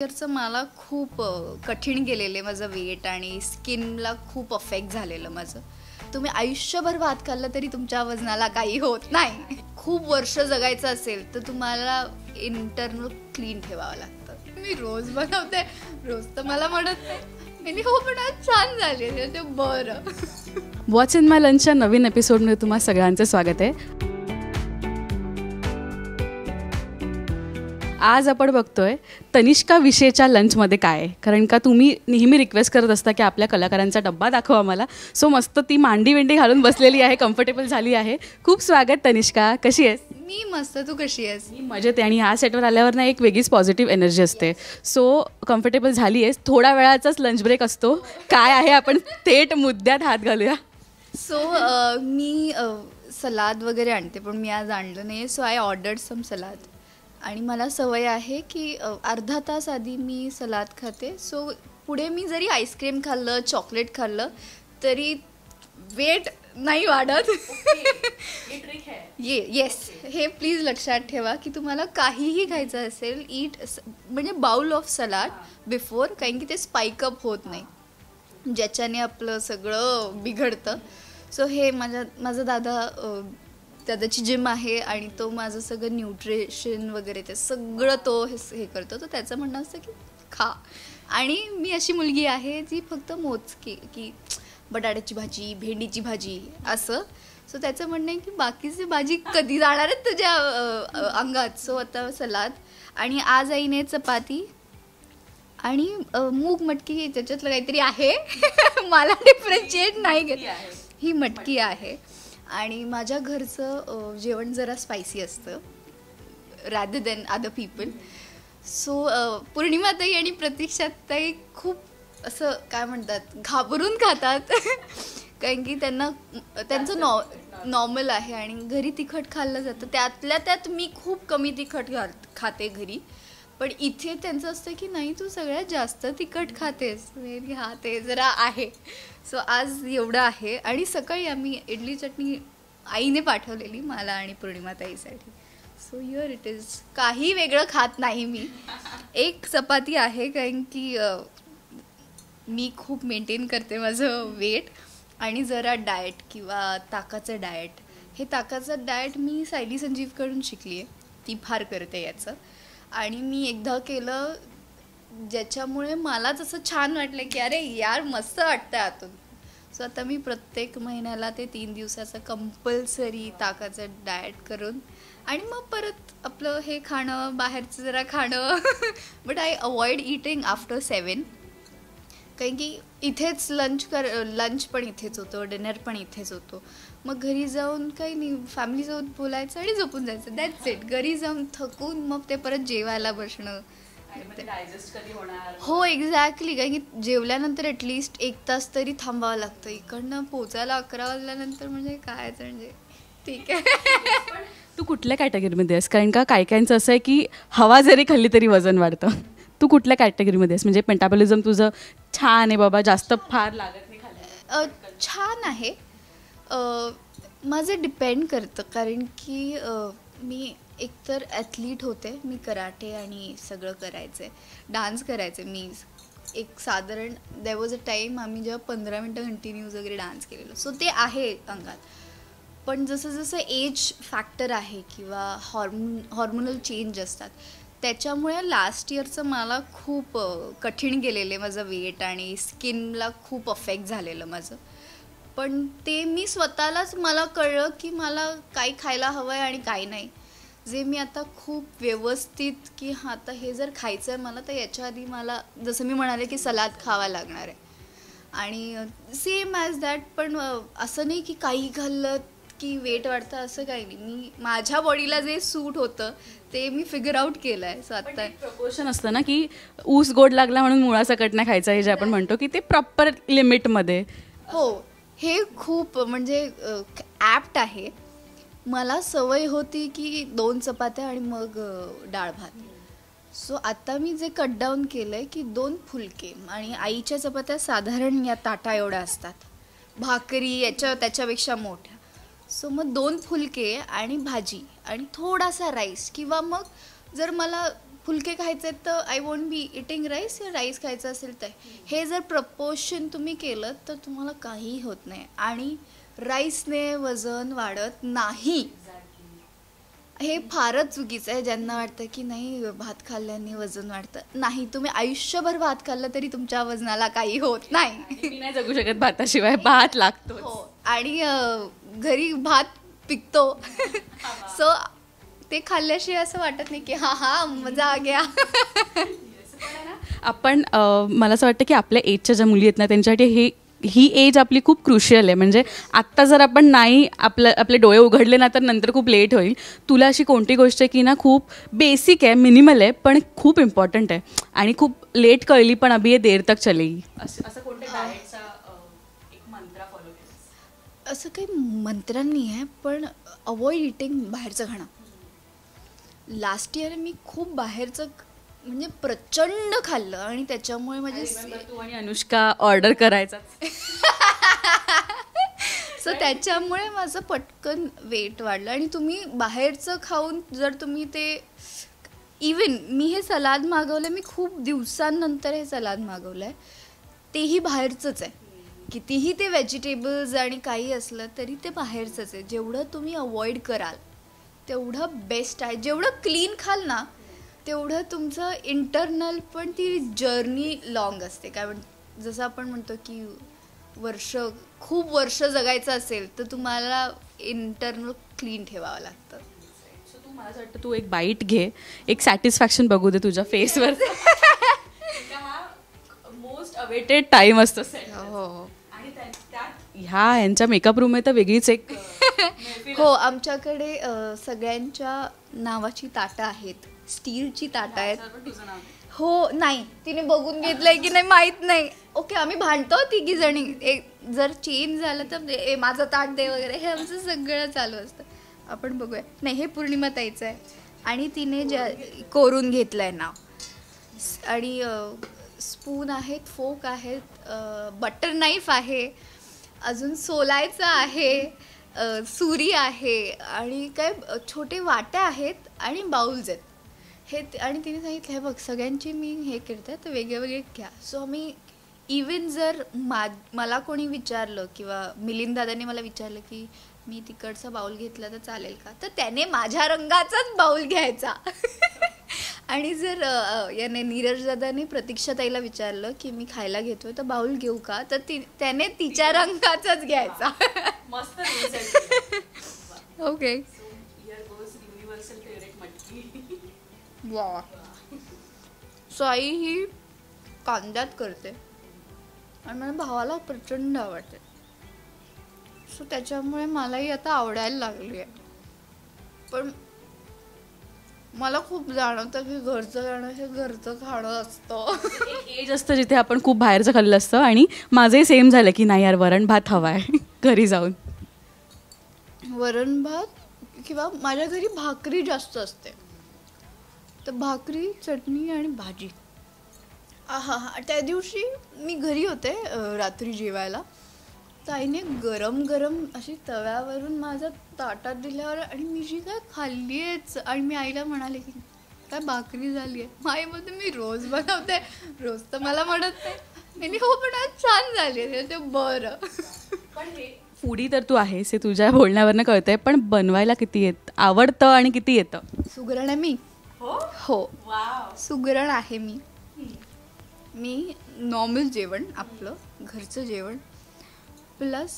इयरचं मला खूप कठीण गेलेलं आहे माझं वेट आणि स्किनला खूप अफेक्ट झालेलं माझं. तुम्ही आयुष्यभर भात खाल्लं तरी तुमच्या वजनाला काही होत नाही. खूप वर्ष जगायचं असेल तर तुम्हाला इंटरनल क्लीन ठेवावं लागतं. मी रोज बनवते, रोज तर मला म्हणत नाही मी हो पण आज छान झाले ते बरं. वॉच इन माय लंचच्या नवीन एपिसोडमध्ये तुम्हा सगळ्यांचं स्वागत आहे. आज आपण बघतोय तनिष्का विषयच्या लंचमध्ये काय आहे, कारण का तुम्ही नेहमी रिक्वेस्ट करत असता की आपल्या कलाकारांचा डब्बा दाखवा आम्हाला. सो मस्त ती मांडी वेंडी घालून बसलेली आहे, कम्फर्टेबल झाली आहे. खूप स्वागत तनिष्का, कशी आहेस? मी मस्त, तू कशी आहेस? मी मजेत आहे. आणि ह्या सेटवर आल्यावर ना एक वेगळीच पॉझिटिव्ह एनर्जी असते. सो कम्फर्टेबल झाली आहेस, थोड्या वेळाचाच लंच ब्रेक असतो. काय आहे आपण थेट मुद्द्यात हात घालूया. सो मी सलाद वगैरे आणते पण मी आज आणलं नाही. So I ordered some salad आणि मला सवय आहे की अर्धा तास आधी मी सलाद खाते. सो पुढे मी जरी आईस्क्रीम खाल्लं, चॉकलेट खाल्लं तरी वेट नाही वाढत. येस, हे प्लीज लक्षात ठेवा की तुम्हाला काहीही खायचं असेल, ईट म्हणजे बाउल ऑफ सलाड बिफोर, कारण की ते स्पाइकअप होत नाही ज्याच्याने आपलं सगळं बिघडतं. सो हे माझा दादाची जिम आहे आणि तो माझं सगळं न्यूट्रिशन वगैरे ते सगळं तो हे करतो. तर त्याचं म्हणणं असतं की खा. आणि मी अशी मुलगी आहे जी फक्त मोजकी की बटाट्याची भाजी, भेंडीची भाजी असं. सो त्याचं म्हणणं आहे की बाकीची भाजी कधी जाणार आहेत तुझ्या अंगात. सो आता सलाद आणि आज आईने चपाती आणि मूग मटकी त्याच्यातलं काहीतरी आहे. मला डिफरन्शिएट नाही घेत. ही मटकी आहे. आणि माझ्या घरचं जेवण जरा स्पायसी असतं rather than other people. So पौर्णिमाताई आणि प्रतीक्षाताई खूप असं काय म्हणतात घाबरून खातात. कारण की त्यांचं नॉर्मल आहे आणि घरी तिखट खाल्लं जातं. त्यातल्या त्यात मी खूप कमी तिखट खाते घरी. पण इथे त्यांचं असतं की नाही तू सगळ्यात जास्त तिखट खातेस. हा ते जरा आहे. सो आज एवढं आहे. आणि सकाळी आम्ही इडली चटणी आईने पाठवलेली मला आणि पौर्णिमाताईसाठी. So here it is. काही वेगळं खात नाही मी. एक चपाती आहे कारण की मी खूप मेंटेन करते माझं वेट. आणि जरा डाएट किंवा ताकाचं डाएट, हे ताकाचं डाएट मी सायली संजीवकडून शिकली आहे. ती फार करते याचं. आणि मी एकदा केलं ज्याच्यामुळे मलाच असं छान वाटलं की अरे यार मस्त वाटतं आतून. सो आता मी प्रत्येक महिन्याला ते 3 दिवसाचं कंपल्सरी ताकाचं डाएट करून आणि मग परत आपलं हे खाणं, बाहेरचं जरा खाणं. But I avoid eating after 7. कारण की इथेच लंच पण इथेच होतं, डिनर पण इथेच होतो. मग घरी जाऊन काही नाही, फॅमिलीसोबत बोलायचं आणि झोपून जायचं, दॅट्स इट. घरी जाऊन थकून मग ते परत जेवायला बसणं. हो एक्झॅक्टली. कारण की जेवल्यानंतर ॲटलिस्ट 1 तास तरी थांबावं लागतं. इकडनं पोचायला 11 वाजल्यानंतर म्हणजे काय म्हणजे ठीक आहे. तू कुठल्या कॅटेगरीमध्ये आहेस? कारण का कायकांचं असं आहे की हवा जरी खाल्ली तरी वजन वाढतं. तू कुठल्या कॅटेगरीमध्ये आहेस? म्हणजे मेटाबॉलिझम तुझं छान आहे बाबा, जास्त फार लागत नाही खायला? छान आहे. माझं डिपेंड करतं कारण की मी एकतर ॲथलीट होते. मी कराटे आणि सगळं करायचे, डान्स करायचे. मी एक साधारण देअर वॉज अ टाईम आम्ही जेव्हा 15 मिनटं कंटिन्यूज वगैरे डान्स केलेलं. सो ते आहे अंगात. पण जसं जसं एज फॅक्टर आहे किंवा हॉर्मोनल चेंज असतात त्याच्यामुळे लास्ट इयरचं मला खूप कठीण गेलेलं आहे माझं वेट आणि स्किनला खूप अफेक्ट झालेलं माझं. पण ते मी स्वतःलाच मला कळलं की मला काय खायला हवं आहे आणि काय नाही. जे मी आता खूप व्यवस्थित की हां आता हे जर खायचं आहे मला तर याच्या आधी मला जसं मी म्हणाले की सलाद खावा लागणार आहे. आणि सेम ॲज दॅट. पण असं नाही की काही खाल्लं की वेट वाढतं असं काही नाही. मी माझ्या बॉडीला जे सूट होतं ते मी फिगर आउट केलं आहे. सो आता प्रपोर्शन असतं ना की ऊस गोड लागला म्हणून मुळासकट नाही खायचं, हे जे आपण म्हणतो की ते प्रॉपर लिमिटमध्ये. हो, हे खूप म्हणजे ॲप्ट आहे. मला सवय होती की 2 चपात्या आणि मग डाळ भात. सो आता मी जे कट डाऊन केलं आहे की 2 फुलके आणि आईच्या चपात्या साधारण या ताटा एवढ्या असतात, भाकरी त्याच्यापेक्षा मोठ्या. सो मग 2 फुलके आणि भाजी आणि थोडासा राईस किंवा मग जर मला फुलके खायचे तर I won't be eating rice, या राईस खायचं असेल तर हे जर प्रपोर्शन तुम्ही केलं तर तुम्हाला काहीही होत नाही. आणि राईसने वजन वाढत नाही, हे फारच चुकीचं आहे. ज्यांना वाटतं की नाही भात खाल्ल्याने वजन वाढतं, नाही, तुम्ही आयुष्यभर भात खाल्लं तरी तुमच्या वजनाला काही होत नाही. मी नाही जगू शकत भाताशिवाय, भात लागतो. हो, आणि घरी भात पिकतो सो ते खाल्ल्याशिवाय असं वाटत नाही की हा मजा आ गया. आपण मला असं वाटतं की आपल्या एजच्या ज्या मुली आहेत ना त्यांच्यासाठी ही एज आपली खूप क्रुशियल आहे. म्हणजे आत्ता जर आपण नाही आपले डोळे उघडले ना तर नंतर खूप लेट होईल. तुला अशी कोणती गोष्ट आहे की ना खूप बेसिक आहे, मिनिमल आहे, पण खूप इम्पॉर्टंट आहे आणि खूप लेट कळली पण अभी ये देर तक चलेगी, असं कोणत्या डाएटचा एक मंत्र फॉलो केलं? असं काही मंत्र नाही आहे, पण अवॉइड इटिंग बाहेरचं खाणं. लास्ट इयर मी खूप बाहेरचं म्हणजे प्रचंड खाल्लं आणि त्याच्यामुळे माझे तू आणि अनुष्का ऑर्डर करायचा सो त्याच्यामुळे माझं पटकन वेट वाढलं. आणि तुम्ही बाहेरचं खाऊन जर तुम्ही ते इवन मी हे सलाद मागवलं, मी खूप दिवसांनंतर हे सलाद मागवलं आहे, तेही बाहेरचंच आहे. कितीही ते व्हेजिटेबल्स आणि काही असलं तरी ते बाहेरचंच आहे. जेवढं तुम्ही अवॉइड कराल तेवढं बेस्ट आहे. जेवढं क्लीन खाल ना तेवढं तुमचं इंटरनल पण ती जर्नी लॉंग असते. काय जसं आपण म्हणतो की खूप वर्ष जगायचं असेल तर तुम्हाला इंटरनल क्लीन ठेवावं लागतं. तू मला असं वाटतं तू एक बाईट घे, एक सॅटिस्फॅक्शन बघू दे तुझ्या फेसवर. मोस्ट अवेटेड टाइम असतो. आणि ह्या यांच्या मेकअप रूम आहे तर वेगळीच एक हो, आमच्याकडे सगळ्यांच्या नावाची ताटं आहेत, स्टीलची ताटं आहेत. हो, नाही तिने बघून घेतलंय की नाही माहीत नाही. ओके, आम्ही भांडतो तिघी जणी, जर चेंज झालं तर माझं ताट दे वगैरे, हे आमचं सगळं चालू असतं. आपण बघूया. नाही, हे पौर्णिमा ताईचं आहे आणि तिने कोरून घेतलंय नाव. आणि स्पून आहेत, फोक आहेत, बटर नाईफ आहे, अजून सोलायचं आहे, सुरी आहे आणि काय छोटे वाट्या आहेत आणि बाउल्स आहेत. हे आणि तिने सांगितलं हे बघ सगळ्यांची मी हे करते तर वेगळे वेगळे घ्या. सो मी इवन जर मला कोणी विचारलं किंवा मिलिंद दादाने मला विचारलं की मी तिकडचा बाउल घेतला तर चालेल का, तर त्याने माझ्या रंगाचाच बाउल घ्यायचा. आणि जर याने नीरज दादाने प्रतीक्षा ताईला विचारलं की मी खायला घेतोय तर बाउल घेऊ का, तर त्याने तिच्या रंगाचाच घ्यायचा. मस्त. ओके. वा. सो आई ही कांद्यात करते आणि माझ्या भावाला प्रचंड आवडते. सो त्याच्यामुळे मलाही आता आवडायला लागली आहे. पण मला खूप जाणवतं की घरचं खाणं हे घरचं खाणं असतं. एक एज असतं जिथे आपण खूप बाहेरचं खाल्लं असतं आणि माझंही सेम झालं की नाही यार वरण भात हवा आहे घरी जाऊन. वरण भात किंवा माझ्या घरी भाकरी जास्त असते, तर भाकरी, चटणी आणि भाजी. त्या दिवशी मी घरी होते रात्री जेवायला, तर आईने गरम गरम अशी तव्यावरून माझ्या ताटात दिल्यावर आणि मी जी काय खाल्ली आहेच. आणि मी आईला म्हणाले की काय भाकरी झाली आहे. आई बोलते मी रोज बनवते, रोज तर मला म्हणत नाही. मी हो पण आज छान झाली आहे. ते बरं. पण हे फूडी तर तू आहेस हे तुझ्या बोलण्यावरनं कळतंय, पण बनवायला किती आवडतं आणि किती येतं? सुगरण आहे मी. हो, सुगरण आहे मी. मी नॉर्मल जेवण आपलं घरचं जेवण plus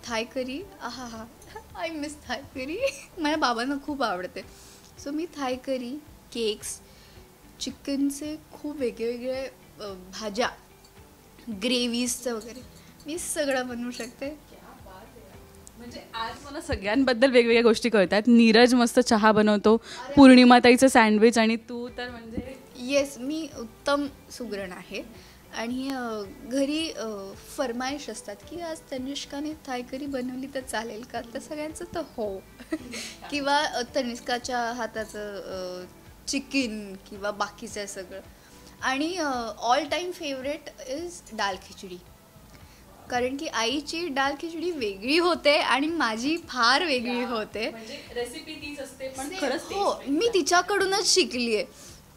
Thai curry. I miss Thai curry. माझ्या बाबांना खूप आवडते. सो मी थाय करी, केक्स, चिकनचे खूप वेगवेगळे भाज्या, ग्रेव्हीजचं वगैरे मी सगळं बनवू शकते. म्हणजे आज मला सगळ्यांबद्दल वेगवेगळ्या गोष्टी कळतात. नीरज मस्त चहा बनवतो, पौर्णिमाताईचं सँडविच, आणि तू तर म्हणजे येस, मी उत्तम सुगरण आहे. आणि घरी फरमाईश असतात की आज तनिष्काने थायकरी बनवली तर चालेल का, तर सगळ्यांचं तर हो. किंवा तनिष्काच्या हाताचं चिकन किंवा बाकीचं सगळं. आणि ऑल टाईम फेवरेट इज दाल खिचडी, कारण की आईची दाल खिचडी वेगळी होते आणि माझी फार वेगळी होते. रेसिपी तीच असते पण खरंच हो, मी तिच्याकडूनच शिकली आहे.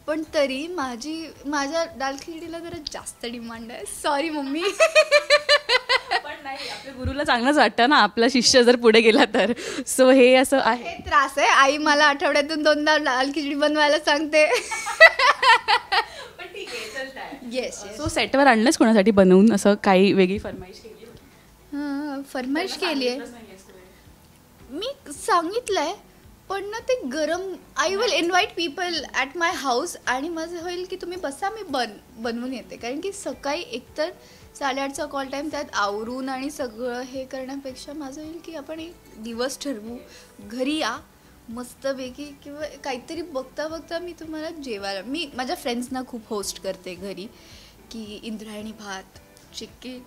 पण तरी माझ्या दाल खिचडीला जरा जास्त डिमांड आहे. Sorry mummy. पण नाही, आपल्या गुरुला चांगलंच वाटतं ना आपला शिष्य जर पुढे गेला तर. सो हे असं आहे. हे त्रास आहे. आई मला आठवड्यातून 2दा दाल खिचडी बनवायला सांगते. येस. सो सेटवर आणलंच कोणासाठी बनवून असं काही वेगळी फरमाईश केली? फरमाईश केली आहे मी, सांगितलंय. पण ना ते गरम, I will invite people at my house आणि माझं होईल की तुम्ही बसा, मी बनवून येते. कारण की सकाळी एकतर 8:30चा कॉल टाईम, त्यात आवरून आणि सगळं हे करण्यापेक्षा माझं होईल की आपण एक दिवस ठरवू, घरी या मस्तपैकी, किंवा काहीतरी बघता बघता मी तुम्हाला जेवायला, मी माझ्या फ्रेंड्सना खूप होस्ट करते घरी, की इंद्रायणी भात, चिक्की.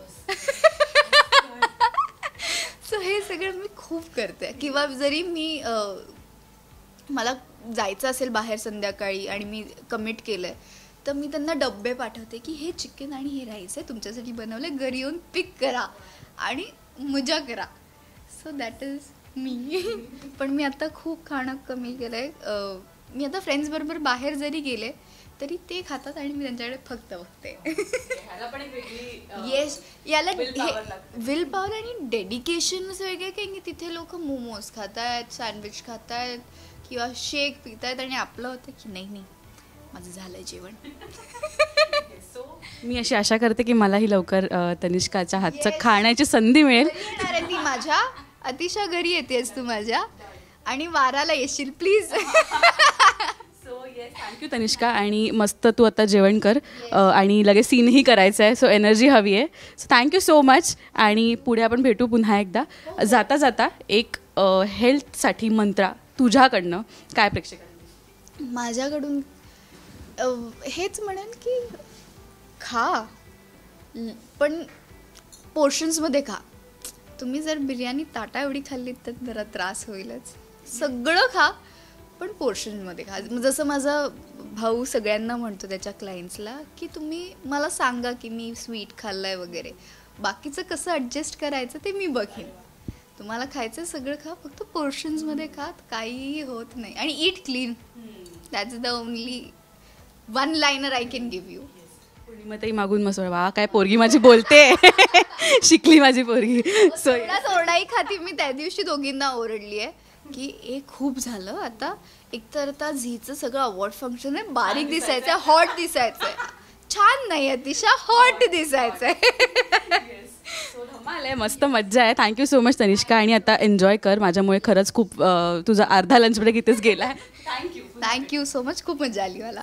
सो हे सगळं मी खूप करते. किंवा जरी मला जायचं असेल बाहेर संध्याकाळी आणि मी कमिट केलं आहे, तर मी त्यांना डब्बे पाठवते की हे चिकन आणि हे राईस आहे तुमच्यासाठी बनवले, घरी येऊन पिक करा आणि मजा करा. So that is me. पण मी आता खूप खाणं कमी केलं आहे. मी आता फ्रेंड्सबरोबर बाहेर जरी गेले तरी ते खातात आणि मी त्यांच्याकडे फक्त बघते. येस, याला विल पॉवर आणि डेडिकेशनच वेगळे, काही की तिथे लोक मोमोज खात आहेत, सँडविच खात आहेत किंवा शेक पित आहेत आणि आपलं होतं की नाही माझं झालंय जेवण. मी अशी आशा करते की मलाही लवकर तनिष्काच्या हातचं खाण्याची संधी मिळेल. येणार आहे ती माझ्या, अतिशय घरी येतेस तू माझ्या, आणि वाराला येशील प्लीज. थँक्यू तनिष्का. आणि मस्त तू आता जेवण कर आणि लगेच सीनही करायचं आहे, सो एनर्जी हवी आहे. So thank you so much. आणि पुढे आपण भेटू पुन्हा एकदा. जाता जाता एक हेल्थसाठी मंत्रा तुझ्याकडनं काय प्रेक्षकांना? माझ्याकडून हेच म्हणेन की खा, पण पोर्शन्समध्ये खा. तुम्ही जर बिर्याणी ताटा एवढी खाल्लीत तर जरा त्रास होईलच. सगळं खा पण पोर्शनमध्ये खा. जसं माझा भाऊ सगळ्यांना म्हणतो त्याच्या क्लायंट्सला की तुम्ही मला सांगा की मी स्वीट खाल्लं आहे वगैरे, बाकीचं कसं ॲडजस्ट करायचं ते मी बघेन. तुम्हाला खायचं सगळं खा, फक्त पोर्शन्समध्ये खा, काहीही होत नाही. आणि eat clean, that's the only one liner I can give you. पूर्णिमाताई मागून मस्त वा काय पोरगी माझी बोलते. शिकली माझी पोरगी. सो ओरडाही खाती. मी त्या दिवशी दोघींना ओरडली आहे की हे खूप झालं. आता एकतर आता झीचं सगळं अवॉर्ड फंक्शन आहे, बारीक दिसायचं आहे, हॉट दिसायचं आहे, छान नाही अतिशय हॉट दिसायचं आहे. आलंय, मस्त मज्जा आहे. Thank you so much Tanishka. आणि आता एन्जॉय कर, माझ्यामुळे खरंच खूप तुझा अर्धा लंच ब्रेक इथेच गेला आहे. थँक्यू सो मच, खूप मजा आली मला.